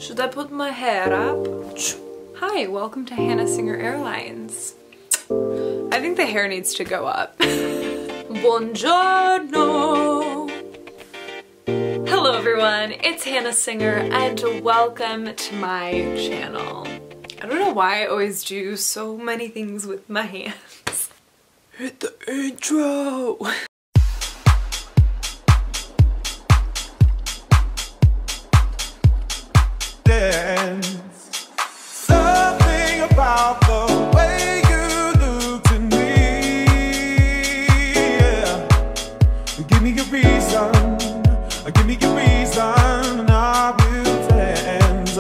Should I put my hair up? Hi, welcome to Hannah Singer Airlines. I think the hair needs to go up. Buongiorno! Hello everyone, it's Hannah Singer and welcome to my channel. I don't know why I always do so many things with my hands. Hit the intro! Something about the way you look to me, yeah. Give me a reason, and I will dance,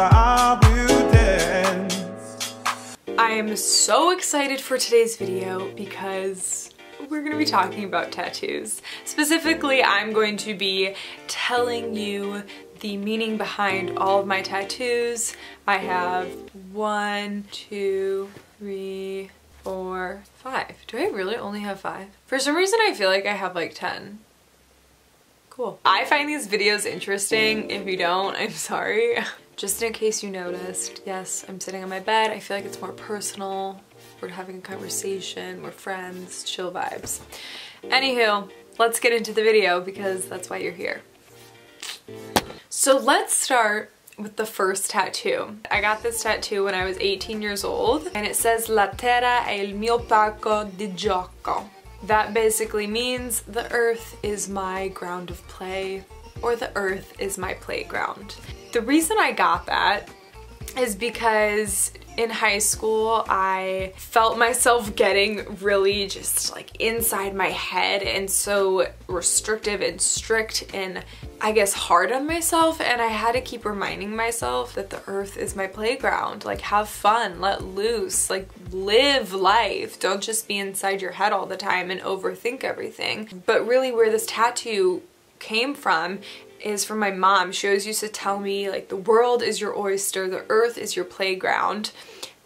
I am so excited for today's video because we're going to be talking about tattoos. Specifically, I'm going to be telling you the meaning behind all of my tattoos. I have 1, 2, 3, 4, 5. Do I really only have 5? For some reason I feel like I have like 10. Cool. I find these videos interesting. If you don't, I'm sorry. Just in case you noticed, yes, I'm sitting on my bed. I feel like it's more personal. We're having a conversation, we're friends, chill vibes. Anywho, let's get into the video because that's why you're here. So let's start with the first tattoo. I got this tattoo when I was 18 years old and it says La terra è il mio parco di gioco. That basically means the earth is my ground of play, or the earth is my playground. The reason I got that is because in high school I felt myself getting really just like inside my head and so restrictive and strict and I guess hard on myself, and I had to keep reminding myself that the earth is my playground. Like, have fun, let loose, like live life. Don't just be inside your head all the time and overthink everything. But really where this tattoo came from is from my mom. She always used to tell me like the world is your oyster, the earth is your playground.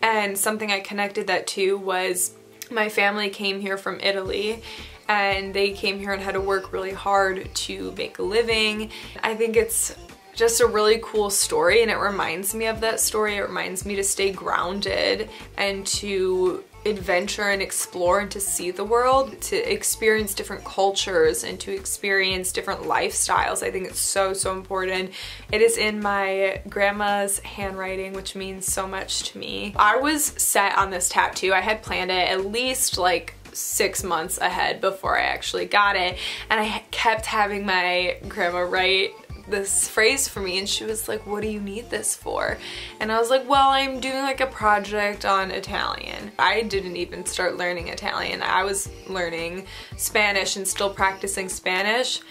And something I connected that to was my family came here from Italy and they came here and had to work really hard to make a living. I think it's just a really cool story and it reminds me of that story. It reminds me to stay grounded and to adventure and explore and to see the world, to experience different cultures and to experience different lifestyles. I think it's so important. It is in my grandma's handwriting, which means so much to me. I was set on this tattoo. I had planned it at least like 6 months ahead before I actually got it, and I kept having my grandma write this phrase for me and she was like, what do you need this for? And I was like, well, I'm doing like a project on Italian. I didn't even start learning Italian. I was learning Spanish and still practicing Spanish.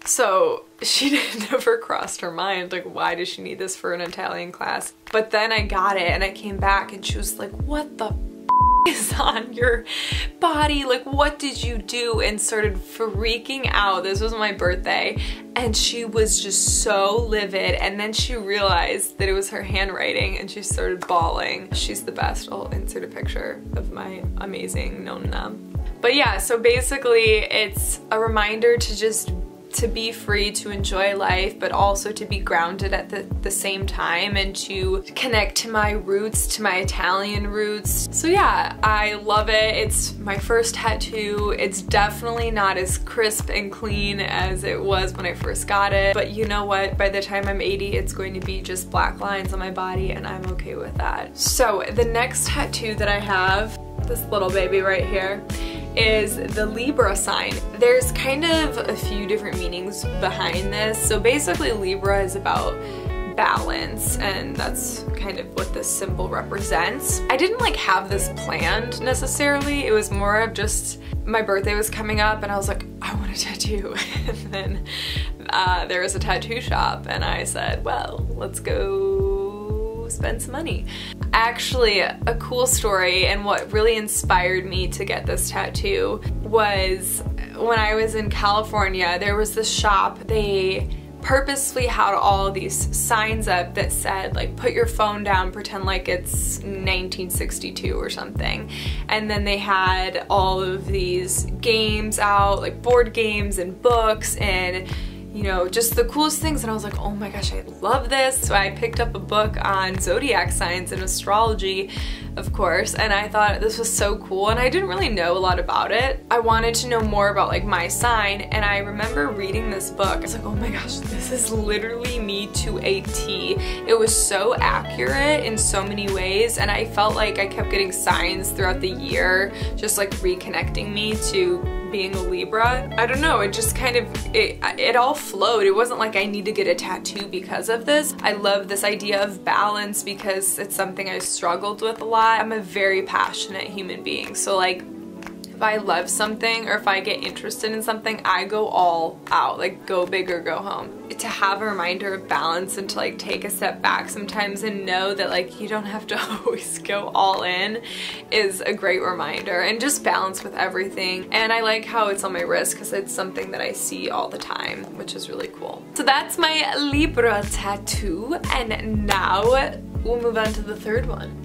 So she never crossed her mind, like, why does she need this for an Italian class? But then I got it and I came back and she was like, what the is on your body? Like, what did you do? And started freaking out. This was my birthday and she was just so livid, and then she realized that it was her handwriting and she started bawling. She's the best. I'll insert a picture of my amazing nonna. But yeah, so basically it's a reminder to be free, to enjoy life, but also to be grounded at the same time and to connect to my roots, to my Italian roots. So yeah, I love it. It's my first tattoo. It's definitely not as crisp and clean as it was when I first got it, but you know what? By the time I'm 80, it's going to be just black lines on my body and I'm okay with that. So the next tattoo that I have, this little baby right here, is the Libra sign. There's kind of a few different meanings behind this. So basically Libra is about balance and that's kind of what this symbol represents. I didn't like have this planned necessarily. It was more of just my birthday was coming up and I was like, I want a tattoo. And then there was a tattoo shop and I said, well, let's go spend some money. Actually, a cool story and what really inspired me to get this tattoo was when I was in California. There was this shop, they purposely had all these signs up that said like, put your phone down, pretend like it's 1962 or something. And then they had all of these games out, like board games and books, and you know, just the coolest things, and I was like, oh my gosh, I love this. So I picked up a book on zodiac signs and astrology, of course, and I thought this was so cool, and I didn't really know a lot about it. I wanted to know more about like my sign, and I remember reading this book. I was like, oh my gosh, this is literally me to a T. It was so accurate in so many ways, and I felt like I kept getting signs throughout the year, just like reconnecting me to being a Libra. I don't know, it just kind of, it all flowed. It wasn't like I need to get a tattoo because of this. I love this idea of balance because it's something I struggled with a lot. I'm a very passionate human being, so like if I love something or if I get interested in something, I go all out, like go big or go home. To have a reminder of balance and to like take a step back sometimes and know that like you don't have to always go all in is a great reminder, and just balance with everything. And I like how it's on my wrist because it's something that I see all the time, which is really cool. So that's my Libra tattoo, and now we'll move on to the third one.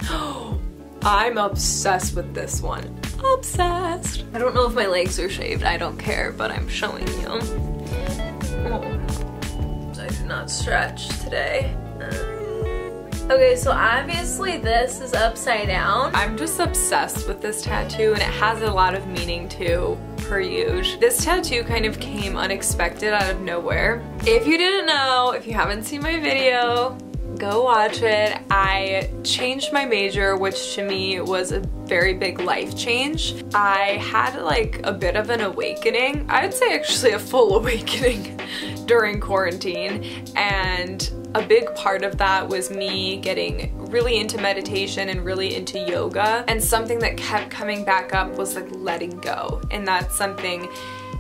I'm obsessed with this one. Obsessed. I don't know if my legs are shaved, I don't care, but I'm showing you. Oh. I do not stretch today. Okay, so obviously this is upside down. I'm just obsessed with this tattoo, and it has a lot of meaning too, per usual. This tattoo kind of came unexpected out of nowhere. If you didn't know, if you haven't seen my video, go watch it. I changed my major, which to me was a very big life change. I had like a bit of an awakening. I'd say actually a full awakening during quarantine, and a big part of that was me getting really into meditation and really into yoga, and something that kept coming back up was like letting go, and that's something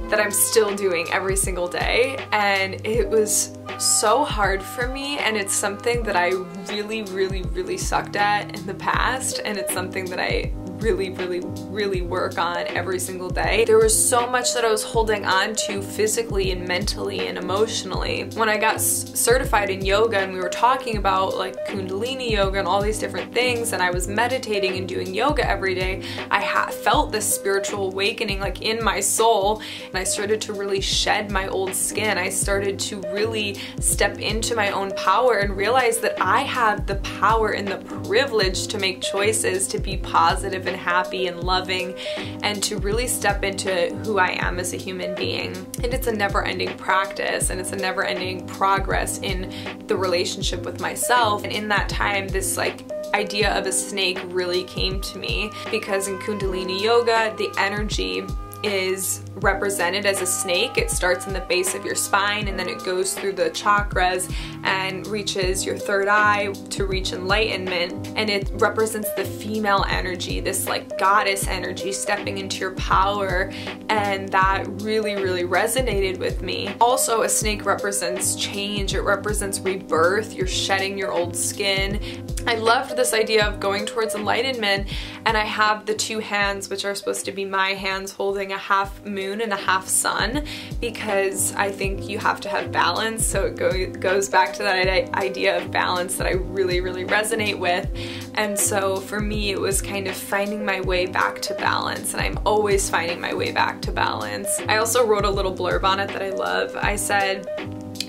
that I'm still doing every single day, and it was so hard for me, and it's something that I really sucked at in the past, and it's something that I really work on every single day. There was so much that I was holding on to physically and mentally and emotionally. When I got certified in yoga and we were talking about like Kundalini yoga and all these different things, and I was meditating and doing yoga every day, I felt this spiritual awakening like in my soul, and I started to really shed my old skin. I started to really step into my own power and realize that I have the power and the privilege to make choices, to be positive and happy and loving, and to really step into who I am as a human being. And it's a never-ending practice, and it's a never-ending progress in the relationship with myself. And in that time, this like idea of a snake really came to me, because in Kundalini yoga, the energy is represented as a snake. It starts in the base of your spine, and then it goes through the chakras and reaches your third eye to reach enlightenment, and it represents the female energy, this like goddess energy stepping into your power, and that really resonated with me. Also, a snake represents change. It represents rebirth. You're shedding your old skin. I loved this idea of going towards enlightenment, and I have the two hands, which are supposed to be my hands holding a half moon and a half sun, because I think you have to have balance. So it goes back to that idea of balance that I really resonate with. And so for me, it was kind of finding my way back to balance, and I'm always finding my way back to balance. I also wrote a little blurb on it that I love. I said,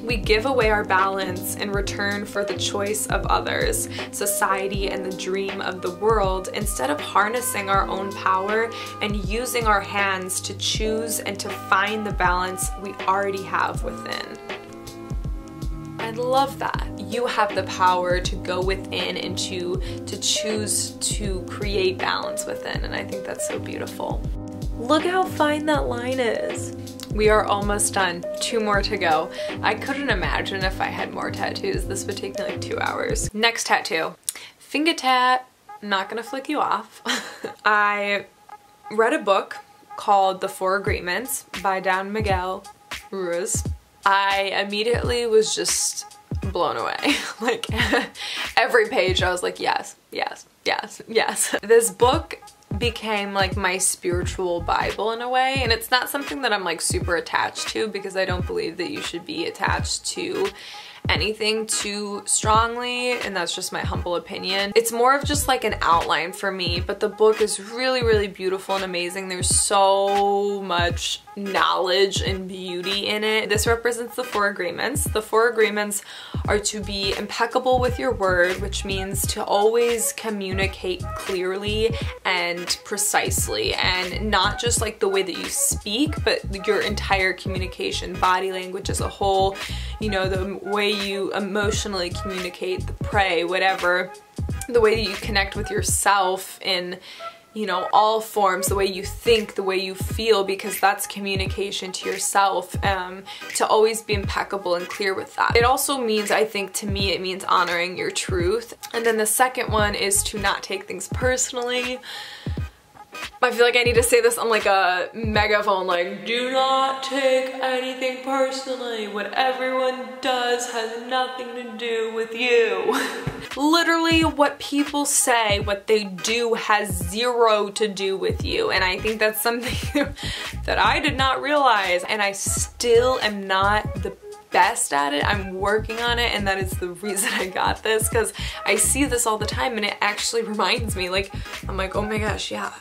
"We give away our balance in return for the choice of others, society, and the dream of the world, instead of harnessing our own power and using our hands to choose and to find the balance we already have within." I love that. You have the power to go within and to choose to create balance within, and I think that's so beautiful. Look how fine that line is. We are almost done. 2 more to go. I couldn't imagine if I had more tattoos. This would take me like 2 hours. Next tattoo. Finger tat. Not gonna flick you off. I read a book called The 4 Agreements by Don Miguel Ruiz. I immediately was just blown away. Like every page I was like, yes. This book became like my spiritual Bible in a way, and it's not something that I'm like super attached to, because I don't believe that you should be attached to anything too strongly, and that's just my humble opinion. It's more of just like an outline for me, but the book is really, really beautiful and amazing. There's so much knowledge and beauty in it. This represents the 4 agreements. The 4 agreements are to be impeccable with your word, which means to always communicate clearly and precisely, and not just like the way that you speak, but your entire communication, body language as a whole, you know, the way you emotionally communicate, the pray, whatever, the way that you connect with yourself in, you know, all forms, the way you think, the way you feel, because that's communication to yourself, to always be impeccable and clear with that. It also means, I think, to me, it means honoring your truth. And then the second one is to not take things personally. I feel like I need to say this on like a megaphone, like, do not take anything personally. What everyone does has nothing to do with you. Literally, what people say, what they do has 0 to do with you. And I think that's something that I did not realize, and I still am not the best at it. I'm working on it, and that is the reason I got this, because I see this all the time and it actually reminds me, like, I'm like, oh my gosh, yeah.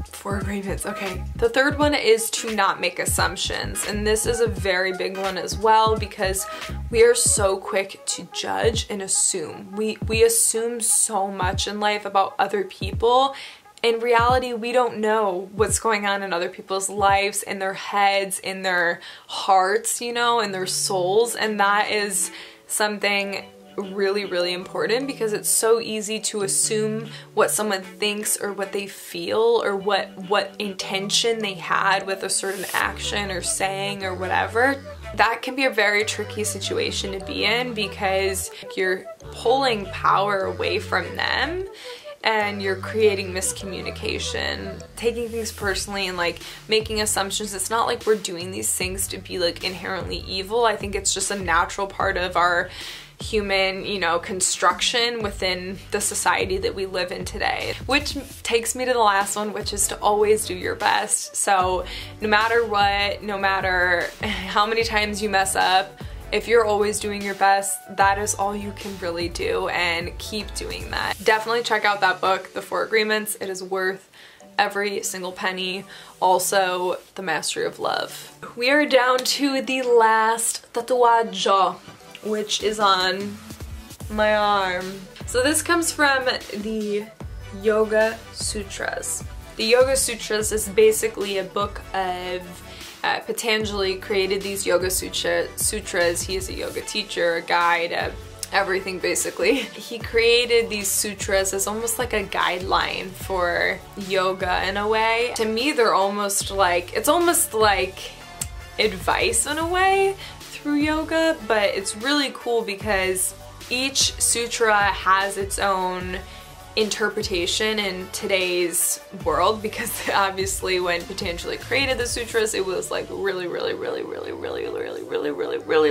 4 agreements, okay. The third one is to not make assumptions, and this is a very big one as well, because we are so quick to judge and assume. We assume so much in life about other people. In reality, we don't know what's going on in other people's lives, in their heads, in their hearts, you know, in their souls, and that is something really, really important, because it's so easy to assume what someone thinks or what they feel or what intention they had with a certain action or saying or whatever. That can be a very tricky situation to be in, because you're pulling power away from them and you're creating miscommunication, taking things personally and like making assumptions. It's not like we're doing these things to be like inherently evil. I think it's just a natural part of our human, you know, construction within the society that we live in today. Which takes me to the last one, which is to always do your best. So no matter what, no matter how many times you mess up, if you're always doing your best, that is all you can really do, and keep doing that. Definitely check out that book, The 4 Agreements. It is worth every single penny. Also, The Mastery of Love. We are down to the last tatuaggio, which is on my arm. So this comes from the Yoga Sutras. The Yoga Sutras is basically a book of Patanjali created these Yoga Sutras. He is a yoga teacher, a guide, everything basically. He created these sutras as almost like a guideline for yoga in a way. To me, they're almost like, it's almost like advice in a way through yoga, but it's really cool because each sutra has its own interpretation in today's world, because obviously when Patanjali created the sutras, it was like really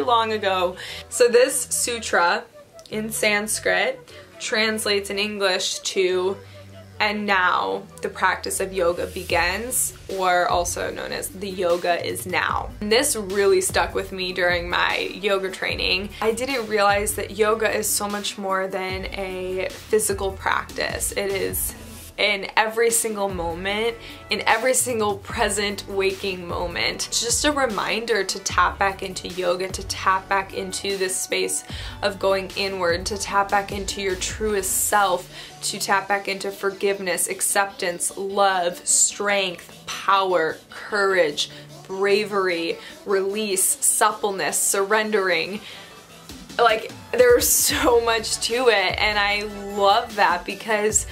long ago. So this sutra in Sanskrit translates in English to "and now the practice of yoga begins," or also known as "the yoga is now." And this really stuck with me during my yoga training. I didn't realize that yoga is so much more than a physical practice. It is in every single moment, in every single present waking moment. It's just a reminder to tap back into yoga, to tap back into this space of going inward, to tap back into your truest self, to tap back into forgiveness, acceptance, love, strength, power, courage, bravery, release, suppleness, surrendering. Like, there's so much to it, and I love that, because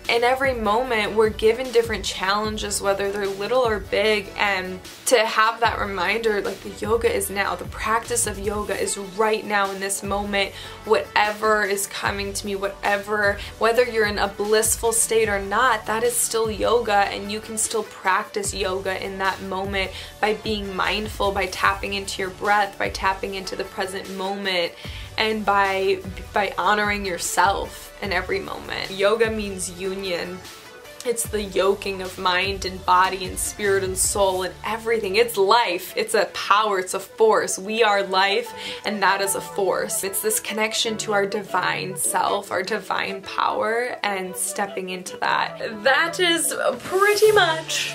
in every moment we're given different challenges, whether they're little or big, and to have that reminder, like, the yoga is now, the practice of yoga is right now in this moment. Whatever is coming to me, whatever, whether you're in a blissful state or not, that is still yoga, and you can still practice yoga in that moment by being mindful, by tapping into your breath, by tapping into the present moment, and by honoring yourself in every moment. Yoga means union. It's the yoking of mind and body and spirit and soul and everything. It's life. It's a power. It's a force. We are life, and that is a force. It's this connection to our divine self, our divine power, and stepping into that. That is pretty much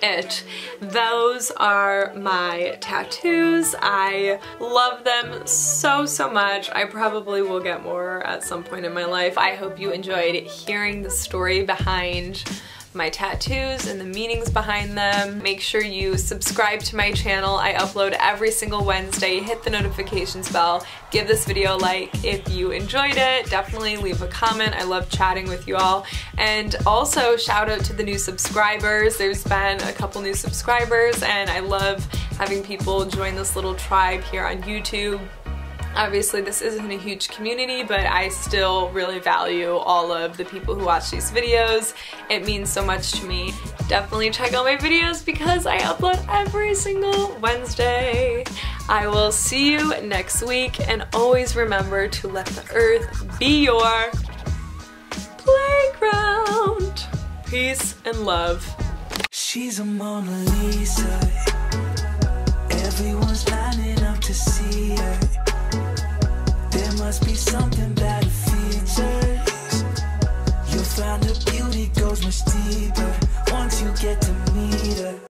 it. Those are my tattoos. I love them so much. I probably will get more at some point in my life. I hope you enjoyed hearing the story behind my tattoos and the meanings behind them. Make sure you subscribe to my channel. I upload every single Wednesday. Hit the notifications bell. Give this video a like if you enjoyed it. Definitely leave a comment. I love chatting with you all. And also shout out to the new subscribers. There's been a couple new subscribers, and I love having people join this little tribe here on YouTube. Obviously this isn't a huge community, but I still really value all of the people who watch these videos. It means so much to me. Definitely check out my videos because I upload every single Wednesday. I will see you next week, and always remember to let the earth be your playground. Peace and love. She's a Mona Lisa. Everyone's lining up to see her. There must be something that features. You'll find her beauty goes much deeper.